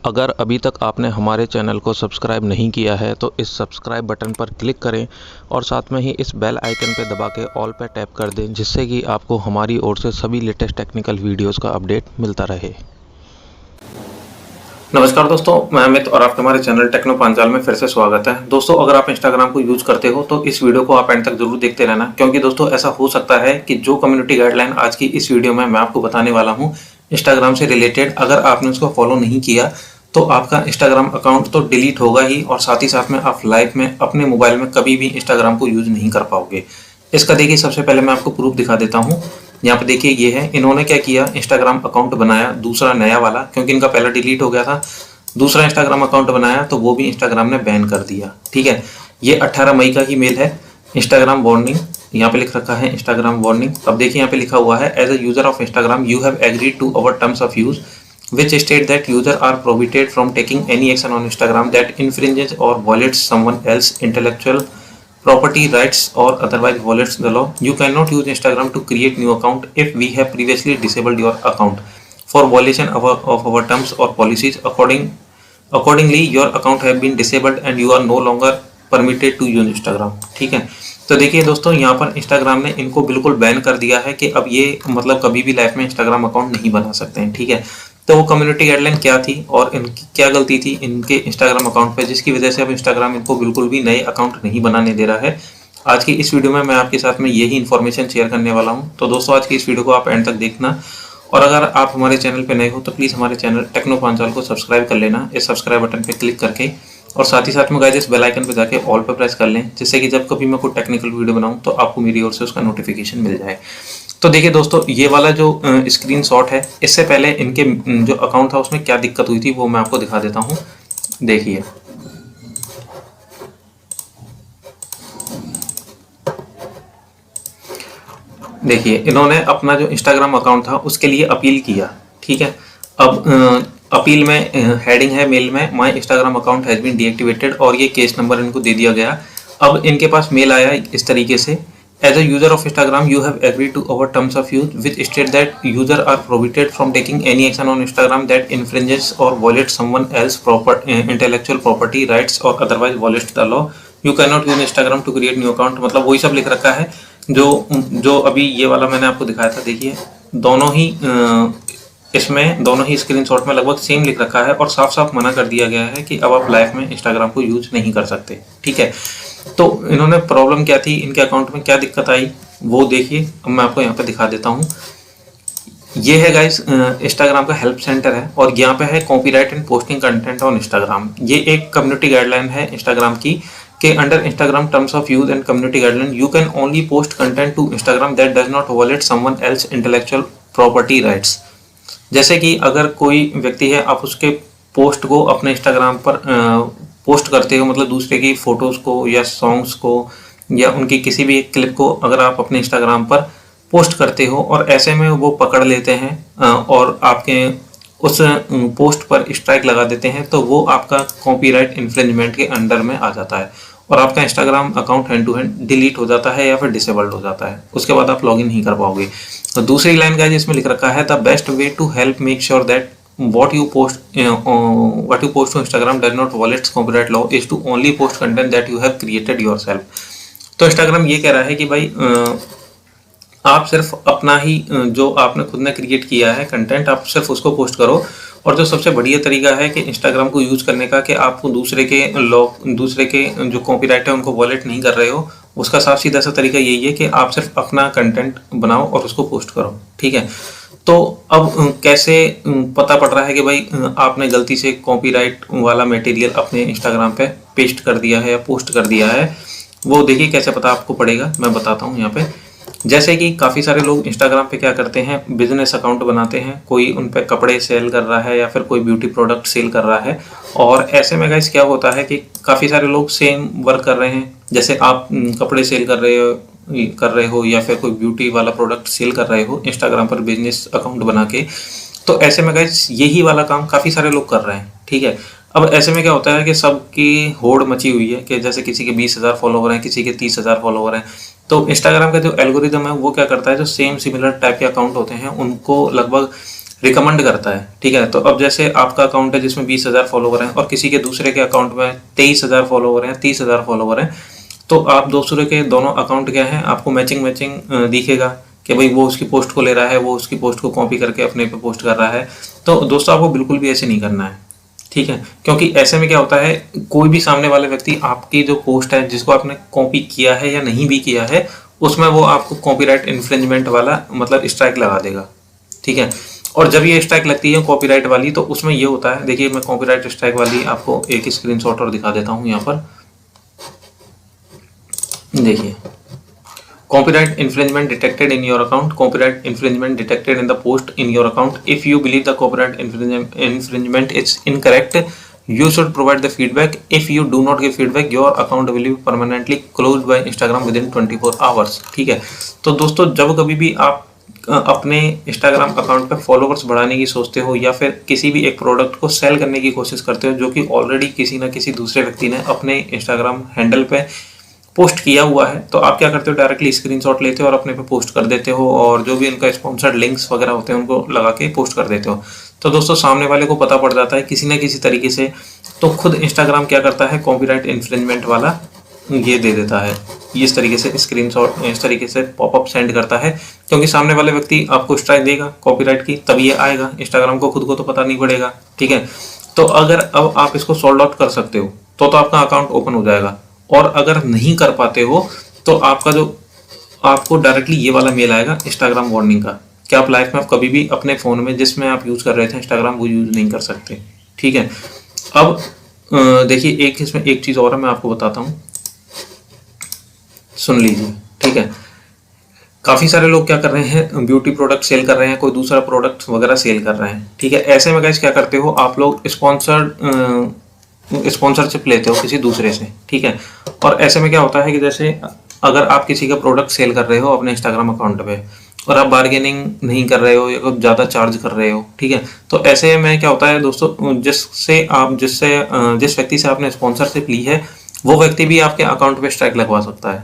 अगर अभी तक आपने हमारे चैनल को सब्सक्राइब नहीं किया है तो इस सब्सक्राइब बटन पर क्लिक करें और साथ में ही इस बेल आइकन पर दबा के ऑल पर टैप कर दें, जिससे कि आपको हमारी ओर से सभी लेटेस्ट टेक्निकल वीडियोस का अपडेट मिलता रहे। नमस्कार दोस्तों, मैं अमित और आपके हमारे चैनल टेक्नो पांचाल में फिर से स्वागत है। दोस्तों, अगर आप इंस्टाग्राम को यूज करते हो तो इस वीडियो को आप एंड तक जरूर देखते रहना, क्योंकि दोस्तों ऐसा हो सकता है कि जो कम्युनिटी गाइडलाइन आज की इस वीडियो में मैं आपको बताने वाला हूं इंस्टाग्राम से रिलेटेड, अगर आपने उसको फॉलो नहीं किया तो आपका इंस्टाग्राम अकाउंट तो डिलीट होगा ही, और साथ ही साथ में आप लाइफ में अपने मोबाइल में कभी भी इंस्टाग्राम को यूज नहीं कर पाओगे। इसका देखिए, सबसे पहले मैं आपको प्रूफ दिखा देता हूँ। यहाँ पे देखिए, ये है, इन्होंने क्या किया, इंस्टाग्राम अकाउंट बनाया दूसरा नया वाला, क्योंकि इनका पहला डिलीट हो गया था। दूसरा इंस्टाग्राम अकाउंट बनाया तो वो भी इंस्टाग्राम ने बैन कर दिया। ठीक है, ये 18 मई का ही मेल है। इंस्टाग्राम वार्निंग, यहाँ पे लिख रखा है इंस्टाग्राम वार्निंग। अब देखिए, यहाँ पे लिखा हुआ है, as a user of Instagram you have agreed to our terms of use which state that user are prohibited from taking any action on Instagram that infringes or violates someone else's intellectual property rights or otherwise violates the law. You cannot use Instagram to create new account if we have previously disabled your account for violation of our terms or policies. Accordingly, your account have been disabled and you are no longer permitted to use Instagram. ठीक है, तो देखिए दोस्तों, यहाँ पर Instagram ने इनको बिल्कुल बैन कर दिया है कि अब ये मतलब कभी भी लाइफ में इंस्टाग्राम अकाउंट नहीं बना सकते हैं। ठीक है, तो वो कम्युनिटी गाइडलाइन क्या थी और इनकी क्या गलती थी इनके इंस्टाग्राम अकाउंट पे, जिसकी वजह से अब इंस्टाग्राम इनको बिल्कुल भी नए अकाउंट नहीं बनाने दे रहा है। आज की इस वीडियो में मैं आपके साथ में यही इन्फॉर्मेशन शेयर करने वाला हूँ। तो दोस्तों, आज की इस वीडियो को आप एंड तक देखना, और अगर आप हमारे चैनल पे नए हो तो प्लीज़ हमारे चैनल टेक्नो पांचाल को सब्सक्राइब कर लेना, इस सब्सक्राइब बटन पे क्लिक करके, और साथ ही साथ में गाइस इस बेल आइकन पे जाके ऑल पे प्रेस कर लें, जिससे कि जब कभी मैं कोई टेक्निकल वीडियो बनाऊं तो आपको मेरी ओर से उसका नोटिफिकेशन मिल जाए। तो देखिए दोस्तों, ये वाला जो स्क्रीनशॉट है, इससे पहले इनके जो अकाउंट था उसमें क्या दिक्कत हुई थी वो मैं आपको दिखा देता हूँ। देखिए, देखिए इन्होंने अपना जो इंस्टाग्राम अकाउंट था उसके लिए अपील किया। ठीक है, अब अपील में हेडिंग है मेल में, my Instagram account has been deactivated, और ये केस नंबर इनको दे दिया गया। अब इनके पास मेल आया इस तरीके से, as a user of Instagram you have agreed to our terms of use which state that user are prohibited from taking any action on Instagram that infringes or violates someone else intellectual property rights or otherwise violates the law. You can not use Instagram to create new account. मतलब वही सब लिख रखा है जो अभी ये वाला मैंने आपको दिखाया था। देखिए, दोनों ही इसमें दोनों ही स्क्रीनशॉट में लगभग सेम लिख रखा है, और साफ साफ मना कर दिया गया है कि अब आप लाइफ में इंस्टाग्राम को यूज नहीं कर सकते। ठीक है, तो इन्होंने प्रॉब्लम क्या थी, इनके अकाउंट में क्या दिक्कत आई वो देखिए। अब मैं आपको यहाँ पे दिखा देता हूँ। ये है गाइस इंस्टाग्राम का हेल्प सेंटर है, और यहाँ पे है copyright and posting content on Instagram. ये एक कम्युनिटी गाइडलाइन है इंस्टाग्राम की, के under Instagram terms of use and community guideline you can only post content to Instagram that does not violate someone else intellectual property rights. जैसे कि अगर कोई व्यक्ति है, आप उसके पोस्ट को अपने इंस्टाग्राम पर पोस्ट करते हो, मतलब दूसरे की फोटोज को या सॉन्ग्स को या उनकी किसी भी एक क्लिप को अगर आप अपने इंस्टाग्राम पर पोस्ट करते हो और ऐसे में वो पकड़ लेते हैं और आपके उस पोस्ट पर स्ट्राइक लगा देते हैं, तो वो आपका कॉपीराइट इन्फ्रिंजमेंट के अंडर में आ जाता है और आपका Instagram account hand to hand delete हो जाता है या फिर डिसेबल्ड हो जाता है। उसके बाद आप लॉगिन नहीं कर पाओगे। तो दूसरी लाइन का जिसमें लिख रखा है, the best way to help make sure that what you post to Instagram does not violate copyright law is to only post content that you have created yourself। तो इंस्टाग्राम ये कह रहा है कि भाई आप सिर्फ अपना ही जो आपने खुद ने क्रिएट किया है कंटेंट, आप सिर्फ उसको पोस्ट करो। और जो सबसे बढ़िया तरीका है कि इंस्टाग्राम को यूज करने का, कि आप दूसरे के जो कॉपीराइट है उनको वॉलेट नहीं कर रहे हो, उसका साफ सीधा सा तरीका यही है कि आप सिर्फ अपना कंटेंट बनाओ और उसको पोस्ट करो। ठीक है, तो अब कैसे पता पड़ रहा है कि भाई आपने गलती से कॉपीराइट वाला मटेरियल अपने इंस्टाग्राम पे पेस्ट कर दिया है या पोस्ट कर दिया है, वो देखिए कैसे पता आपको पड़ेगा, मैं बताता हूँ यहाँ पे। जैसे कि काफ़ी सारे लोग इंस्टाग्राम पे क्या करते हैं, बिजनेस अकाउंट बनाते हैं, कोई उन पे कपड़े सेल कर रहा है या फिर कोई ब्यूटी प्रोडक्ट सेल कर रहा है, और ऐसे में गाइस क्या होता है कि काफ़ी सारे लोग सेम वर्क कर रहे हैं। जैसे आप कपड़े सेल कर रहे हो या फिर कोई ब्यूटी वाला प्रोडक्ट सेल कर रहे हो इंस्टाग्राम पर बिजनेस अकाउंट बना के, तो ऐसे में गाइस यही वाला काम काफ़ी सारे लोग कर रहे हैं। ठीक है, अब ऐसे में क्या होता है कि सबकी होड़ मची हुई है कि जैसे किसी के 20,000 फॉलोवर हैं, किसी के 30,000 फॉलोवर हैं, तो इंस्टाग्राम का जो एल्गोरिदम है वो क्या करता है, जो सेम सिमिलर टाइप के अकाउंट होते हैं उनको लगभग रिकमेंड करता है, ठीक है। तो अब जैसे आपका अकाउंट है जिसमें 20,000 फॉलोवर हैं और किसी के दूसरे के अकाउंट में 23,000 फॉलोवर हैं, 30,000 फॉलोवर हैं, तो आप दूसरे के दोनों अकाउंट क्या है आपको मैचिंग दिखेगा कि भाई वो उसकी पोस्ट को ले रहा है, वो उसकी पोस्ट को कॉपी करके अपने पे पोस्ट कर रहा है। तो दोस्तों आपको बिल्कुल भी ऐसे नहीं करना है, ठीक है, क्योंकि ऐसे में क्या होता है, कोई भी सामने वाले व्यक्ति आपकी जो पोस्ट है जिसको आपने कॉपी किया है या नहीं भी किया है, उसमें वो आपको कॉपीराइट इन्फ्रिंजमेंट वाला मतलब स्ट्राइक लगा देगा, ठीक है। और जब ये स्ट्राइक लगती है कॉपीराइट वाली, तो उसमें ये होता है, देखिए मैं कॉपीराइट स्ट्राइक वाली आपको एक स्क्रीनशॉट और दिखा देता हूँ यहाँ पर। देखिए, copyright infringement detected in your account, copyright infringement detected in the post in your account. If you believe the copyright infringement is incorrect, you should provide the feedback. If you do not give feedback, your account will be permanently closed by Instagram within 24 hours, ठीक है। तो दोस्तों जब कभी भी आप अपने Instagram account पे फॉलोवर्स बढ़ाने की सोचते हो या फिर किसी भी एक प्रोडक्ट को सेल करने की कोशिश करते हो जो कि ऑलरेडी किसी ना किसी दूसरे व्यक्ति ने अपने इंस्टाग्राम हैंडल पे पोस्ट किया हुआ है, तो आप क्या करते हो, डायरेक्टली स्क्रीनशॉट लेते हो और अपने पे पोस्ट कर देते हो और जो भी उनका स्पॉन्सर्ड लिंक्स वगैरह होते हैं उनको लगा के पोस्ट कर देते हो। तो दोस्तों सामने वाले को पता पड़ जाता है किसी न किसी तरीके से, तो खुद इंस्टाग्राम क्या करता है, कॉपीराइट इन्फ्रिंजमेंट वाला ये दे देता है, इस तरीके से स्क्रीनशॉट इस तरीके से पॉपअप सेंड करता है, क्योंकि सामने वाले व्यक्ति आपको स्ट्राइक देगा कॉपीराइट की, तब ये आएगा। इंस्टाग्राम को खुद को तो पता नहीं पड़ेगा, ठीक है। तो अगर अब आप इसको सॉल्व आउट कर सकते हो तो आपका अकाउंट ओपन हो जाएगा, और अगर नहीं कर पाते हो तो आपको डायरेक्टली ये वाला मेल आएगा इंस्टाग्राम वार्निंग का, कि आप लाइफ में आप कभी भी अपने फ़ोन में जिसमें आप यूज़ कर रहे थे इंस्टाग्राम वो यूज़ नहीं कर सकते, ठीक है। अब देखिए इसमें एक चीज़ और है, मैं आपको बताता हूँ, सुन लीजिए, ठीक है। काफ़ी सारे लोग क्या कर रहे हैं, ब्यूटी प्रोडक्ट सेल कर रहे हैं, कोई दूसरा प्रोडक्ट वगैरह सेल कर रहे हैं, ठीक है। ऐसे में गाइस क्या करते हो आप लोग, स्पॉन्सरशिप लेते हो किसी दूसरे से, ठीक है। और ऐसे में क्या होता है कि जैसे अगर आप किसी का प्रोडक्ट सेल कर रहे हो अपने इंस्टाग्राम अकाउंट पे और आप बार्गेनिंग नहीं कर रहे हो या कुछ ज़्यादा चार्ज कर रहे हो, ठीक है, तो ऐसे में क्या होता है दोस्तों, जिस व्यक्ति से आपने स्पॉन्सरशिप ली है वो व्यक्ति भी आपके अकाउंट पे स्ट्राइक लगवा सकता है,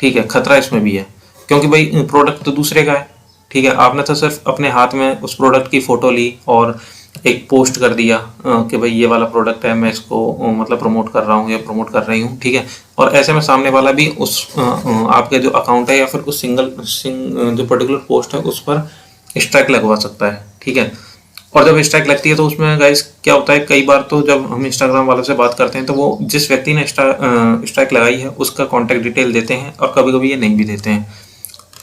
ठीक है। खतरा इसमें भी है, क्योंकि भाई प्रोडक्ट तो दूसरे का है, ठीक है। आपने तो सिर्फ अपने हाथ में उस प्रोडक्ट की फोटो ली और एक पोस्ट कर दिया कि भाई ये वाला प्रोडक्ट है, मैं इसको मतलब प्रमोट कर रहा हूँ या प्रमोट कर रही हूँ, ठीक है। और ऐसे में सामने वाला भी उस आपके जो अकाउंट है या फिर उस जो पर्टिकुलर पोस्ट है उस पर स्ट्राइक लगवा सकता है, ठीक है। और जब स्ट्राइक लगती है तो उसमें गाइस क्या होता है, कई बार तो जब हम इंस्टाग्राम वालों से बात करते हैं तो वो जिस व्यक्ति ने स्ट्राइक लगाई है उसका कॉन्टैक्ट डिटेल देते हैं और कभी कभी ये नहीं भी देते हैं।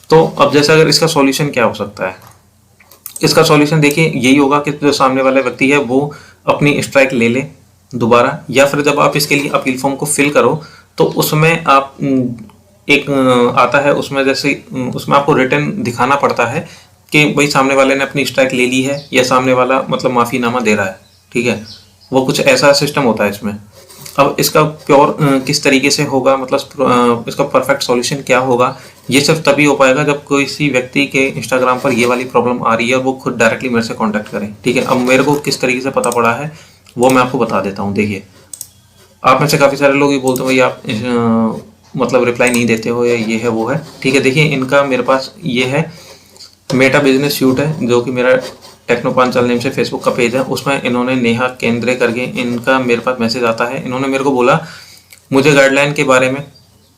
तो अब जैसे अगर इसका सॉल्यूशन क्या हो सकता है, इसका सॉल्यूशन देखिए यही होगा कि जो सामने वाला व्यक्ति है वो अपनी स्ट्राइक ले ले दोबारा, या फिर जब आप इसके लिए अपील फॉर्म को फिल करो तो उसमें आप एक आता है, उसमें जैसे उसमें आपको रिटर्न दिखाना पड़ता है कि भाई सामने वाले ने अपनी स्ट्राइक ले ली है या सामने वाला मतलब माफ़ीनामा दे रहा है, ठीक है। वो कुछ ऐसा सिस्टम होता है इसमें। अब इसका प्योर किस तरीके से होगा, मतलब इसका परफेक्ट सॉल्यूशन क्या होगा, ये सिर्फ तभी हो पाएगा जब किसी व्यक्ति के इंस्टाग्राम पर ये वाली प्रॉब्लम आ रही है वो खुद डायरेक्टली मेरे से कांटेक्ट करें, ठीक है। अब मेरे को किस तरीके से पता पड़ा है वो मैं आपको बता देता हूँ। देखिए, आप में से काफ़ी सारे लोग ये बोलते हो भाई आप मतलब रिप्लाई नहीं देते हो या ये है वो है, ठीक है। देखिए इनका मेरे पास ये है मेटा बिजनेस सूट है, जो कि मेरा टेक्नो पांचाल नेम से फेसबुक का पेज है, उसमें इन्होंने नेहा केंद्रे करके इनका मेरे पास मैसेज आता है। इन्होंने मेरे को बोला मुझे गाइडलाइन के बारे में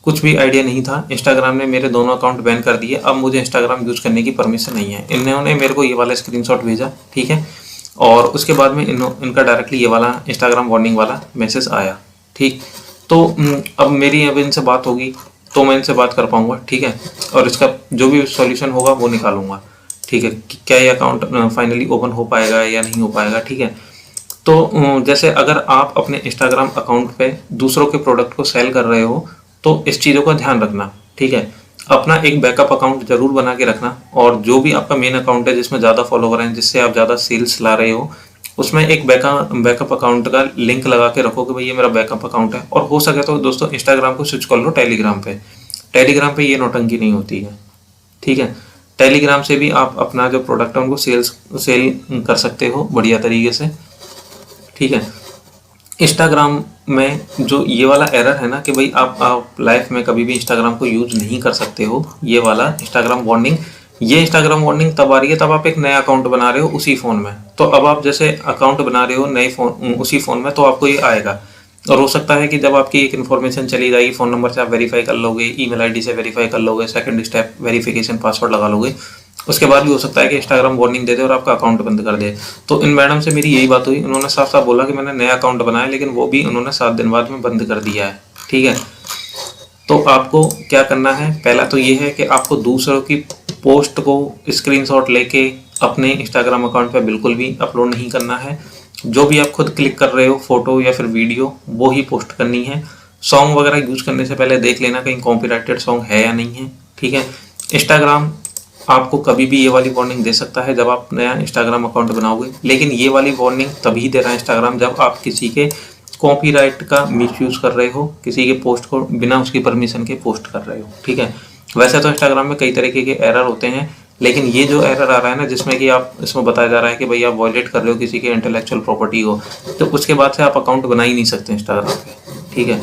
कुछ भी आइडिया नहीं था, इंस्टाग्राम ने मेरे दोनों अकाउंट बैन कर दिए, अब मुझे इंस्टाग्राम यूज़ करने की परमिशन नहीं है। इन्होंने मेरे को ये वाला स्क्रीनशॉट भेजा, ठीक है, और उसके बाद में इनका डायरेक्टली ये वाला इंस्टाग्राम वार्निंग वाला मैसेज आया, ठीक। तो अब मेरी अब इनसे बात होगी तो मैं इनसे बात कर पाऊँगा, ठीक है, और इसका जो भी सॉल्यूशन होगा वो निकालूंगा, ठीक है, कि क्या ये अकाउंट फाइनली ओपन हो पाएगा या नहीं हो पाएगा, ठीक है। तो जैसे अगर आप अपने इंस्टाग्राम अकाउंट पे दूसरों के प्रोडक्ट को सेल कर रहे हो तो इस चीज़ों का ध्यान रखना, ठीक है। अपना एक बैकअप अकाउंट जरूर बना के रखना, और जो भी आपका मेन अकाउंट है जिसमें ज़्यादा फॉलोवर हैं, जिससे आप ज़्यादा सेल्स ला रहे हो, उसमें एक बैकअप अकाउंट का लिंक लगा के रखो कि भाई ये मेरा बैकअप अकाउंट है। और हो सके तो दोस्तों इंस्टाग्राम को स्विच कर लो टेलीग्राम पे ये नौटंकी नहीं होती है, ठीक है। टेलीग्राम से भी आप अपना जो प्रोडक्ट है उनको सेल कर सकते हो बढ़िया तरीके से, ठीक है। इंस्टाग्राम में जो ये वाला एरर है ना कि भाई आप लाइफ में कभी भी इंस्टाग्राम को यूज नहीं कर सकते हो, ये वाला इंस्टाग्राम वार्निंग ये इंस्टाग्राम वार्निंग तब आ रही है तब आप एक नया अकाउंट बना रहे हो उसी फ़ोन में। तो अब आप जैसे अकाउंट बना रहे हो नए फ़ोन उसी फ़ोन में, तो आपको ये आएगा। और हो सकता है कि जब आपकी एक इन्फॉर्मेशन चली जाएगी, फ़ोन नंबर से आप वेरीफाई कर लोगे, ईमेल आईडी से वेरीफाई कर लोगे, सेकंड स्टेप वेरिफिकेशन पासवर्ड लगा लोगे, उसके बाद भी हो सकता है कि इंस्टाग्राम वार्निंग दे दे और आपका अकाउंट बंद कर दे। तो इन मैडम से मेरी यही बात हुई, उन्होंने साफ साफ बोला कि मैंने नया अकाउंट बनाया, लेकिन वो भी उन्होंने 7 दिन बाद में बंद कर दिया है। ठीक है, तो आपको क्या करना है, पहला तो ये है कि आपको दूसरों की पोस्ट को स्क्रीनशॉट लेके अपने इंस्टाग्राम अकाउंट पे बिल्कुल भी अपलोड नहीं करना है। जो भी आप खुद क्लिक कर रहे हो फोटो या फिर वीडियो, वो ही पोस्ट करनी है। सॉन्ग वगैरह यूज करने से पहले देख लेना कहीं कॉपीराइटेड सॉन्ग है या नहीं है। ठीक है, इंस्टाग्राम आपको कभी भी ये वाली वार्निंग दे सकता है जब आप नया इंस्टाग्राम अकाउंट बनाओगे, लेकिन ये वाली वार्निंग तभी दे रहा है इंस्टाग्राम जब आप किसी के कॉपीराइट का मिसयूज कर रहे हो, किसी के पोस्ट को बिना उसकी परमिशन के पोस्ट कर रहे हो। ठीक है, वैसे तो इंस्टाग्राम में कई तरीके के एरर होते हैं, लेकिन ये जो एरर आ रहा है ना, जिसमें कि आप इसमें बताया जा रहा है कि भाई आप वॉयलेट कर रहे हो किसी के इंटेलेक्चुअल प्रॉपर्टी को, तो उसके बाद से आप अकाउंट बना ही नहीं सकते इंस्टाग्राम पे। ठीक है,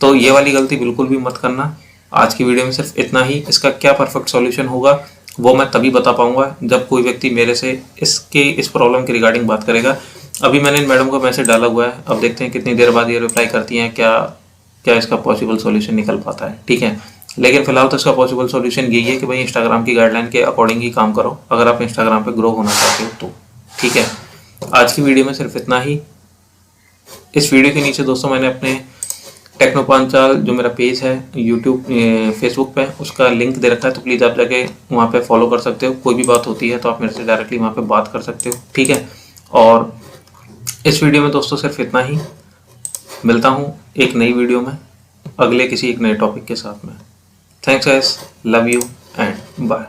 तो ये वाली गलती बिल्कुल भी मत करना। आज की वीडियो में सिर्फ इतना ही। इसका क्या परफेक्ट सॉल्यूशन होगा वो मैं तभी बता पाऊंगा जब कोई व्यक्ति मेरे से इस प्रॉब्लम के रिगार्डिंग बात करेगा। अभी मैंने इन मैडम को मैसेज डाला हुआ है, अब देखते हैं कितनी देर बाद ये रिप्लाई करती हैं, क्या इसका पॉसिबल सॉल्यूशन निकल पाता है। ठीक है, लेकिन फिलहाल तो इसका पॉसिबल सॉल्यूशन यही है कि भाई इंस्टाग्राम की गाइडलाइन के अकॉर्डिंग ही काम करो अगर आप इंस्टाग्राम पे ग्रो होना चाहते हो तो। ठीक है, आज की वीडियो में सिर्फ इतना ही। इस वीडियो के नीचे दोस्तों मैंने अपने टेक्नो पांचाल जो मेरा पेज है यूट्यूब फेसबुक पे, उसका लिंक दे रखा है, तो प्लीज़ आप जाके वहाँ पे फॉलो कर सकते हो। कोई भी बात होती है तो आप मेरे से डायरेक्टली वहाँ पे बात कर सकते हो। ठीक है, और इस वीडियो में दोस्तों सिर्फ इतना ही। मिलता हूँ एक नई वीडियो में अगले किसी एक नए टॉपिक के साथ में। Thanks guys, love you and bye.